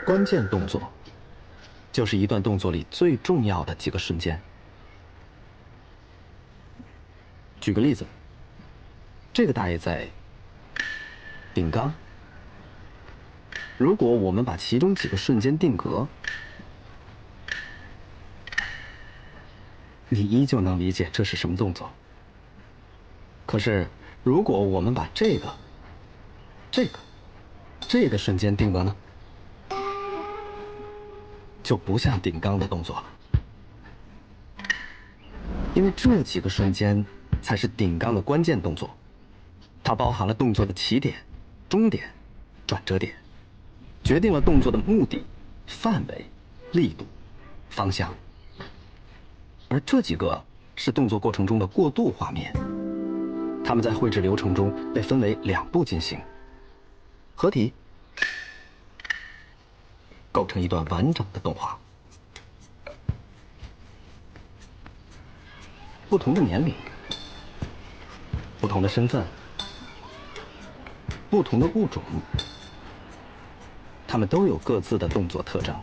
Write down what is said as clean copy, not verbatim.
關鍵動作就是一段動作裡最重要的幾個瞬間。舉個例子，這個大爺在頂缸。如果我們把其中幾個瞬間定格，你依舊能理解這是什麼動作。可是，如果我們把這個瞬間定格呢，就不像頂缸的动作了，因為這幾個瞬間才是頂缸的關鍵動作，它包含了動作的起點、終點、轉折點，決定了動作的目的、範圍、力度、方向。而這幾個是動作過程中的過渡畫面，它們在繪制流程中被分為2步进行，合體構成一段完整的动畫。不同的年齡、不同的身份、不同的物种，它們都有各自的动作特征。